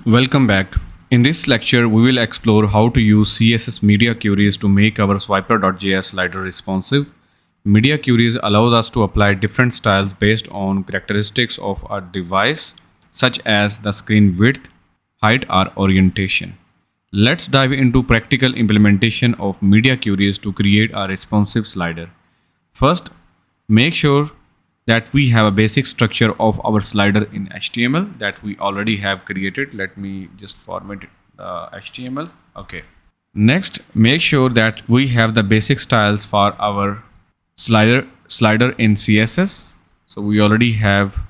Welcome back. In this lecture, we will explore how to use CSS media queries to make our swiper.js slider responsive. Media queries allows us to apply different styles based on characteristics of a device, such as the screen width, height, or orientation. Let's dive into practical implementation of media queries to create a responsive slider. First, make sure that we have a basic structure of our slider in HTML that we already have created. Let me just format HTML. Okay. Next, make sure that we have the basic styles for our slider in CSS. So we already have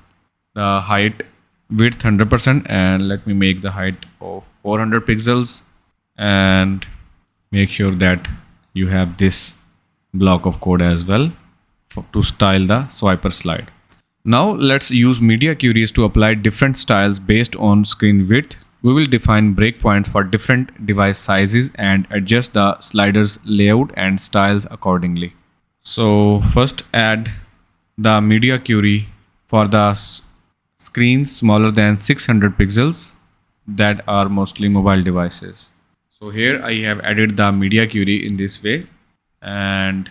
the height, width 100%, and let me make the height of 400 pixels, and make sure that you have this block of code as well to style the swiper slide. Now let's use media queries to apply different styles based on screen width. We will define breakpoints for different device sizes and adjust the sliders layout and styles accordingly. So first, add the media query for the screens smaller than 600 pixels that are mostly mobile devices. So here I have added the media query in this way, and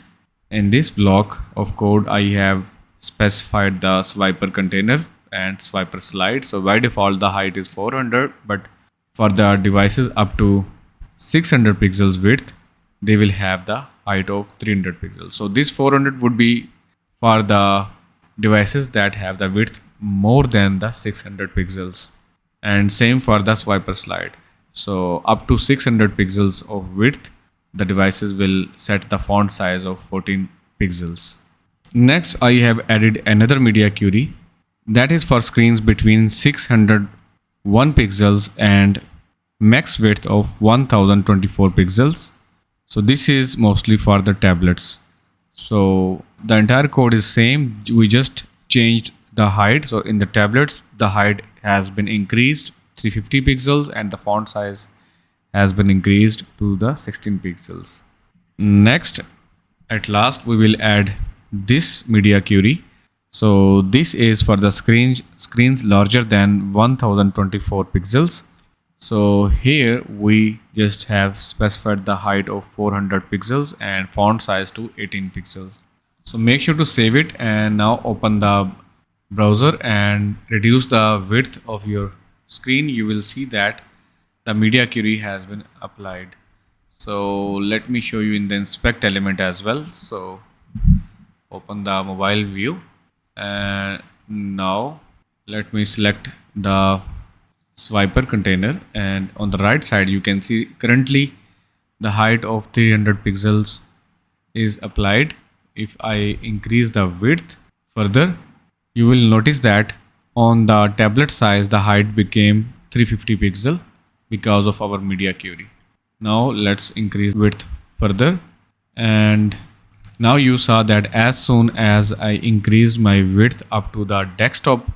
in this block of code, I have specified the swiper container and swiper slide. So by default, the height is 400, but for the devices up to 600 pixels width, they will have the height of 300 pixels. So this 400 would be for the devices that have the width more than the 600 pixels, and same for the swiper slide. So up to 600 pixels of width, the devices will set the font size of 14 pixels. Next, I have added another media query that is for screens between 601 pixels and max width of 1024 pixels. So this is mostly for the tablets. So the entire code is same. We just changed the height. So in the tablets, the height has been increased 350 pixels and the font size has been increased to the 16 pixels. Next, at last, we will add this media query. So this is for the screens larger than 1024 pixels. So here we just have specified the height of 400 pixels and font size to 18 pixels. So make sure to save it, and now open the browser and reduce the width of your screen. You will see that the media query has been applied. So let me show you in the inspect element as well. So open the mobile view, and now let me select the swiper container, and on the right side you can see currently the height of 300 pixels is applied. If I increase the width further, you will notice that on the tablet size the height became 350 pixel because of our media query. Now let's increase width further, and now you saw that as soon as I increased my width up to the desktop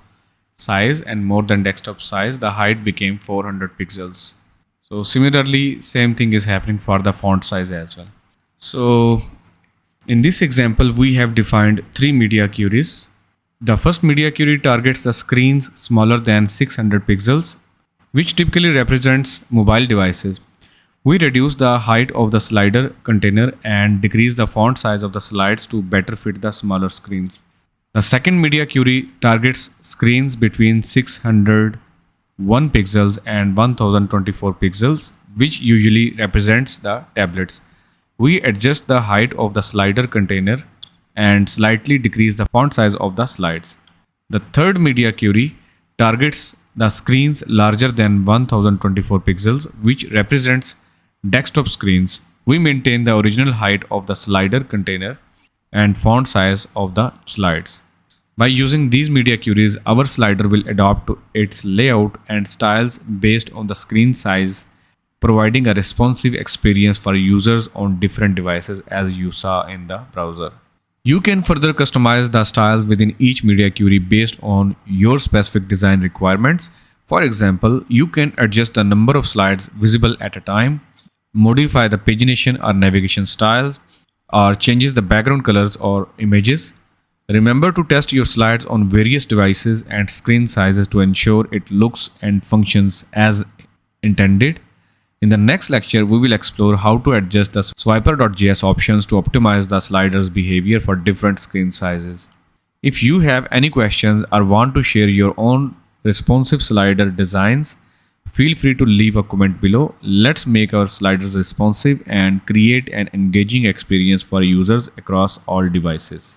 size and more than desktop size, the height became 400 pixels. So similarly, same thing is happening for the font size as well. So in this example, we have defined three media queries. The first media query targets the screens smaller than 600 pixels, which typically represents mobile devices. We reduce the height of the slider container and decrease the font size of the slides to better fit the smaller screens. The second media query targets screens between 601 pixels and 1024 pixels, which usually represents the tablets. We adjust the height of the slider container and slightly decrease the font size of the slides. The third media query targets the screens larger than 1024 pixels, which represents desktop screens. We maintain the original height of the slider container and font size of the slides. By using these media queries, our slider will adapt to its layout and styles based on the screen size, providing a responsive experience for users on different devices, as you saw in the browser. You can further customize the styles within each media query based on your specific design requirements. For example, you can adjust the number of slides visible at a time, modify the pagination or navigation styles, or changes the background colors or images. Remember to test your slides on various devices and screen sizes to ensure it looks and functions as intended. In the next lecture, we will explore how to adjust the swiper.js options to optimize the slider's behavior for different screen sizes. If you have any questions or want to share your own responsive slider designs, feel free to leave a comment below. Let's make our sliders responsive and create an engaging experience for users across all devices.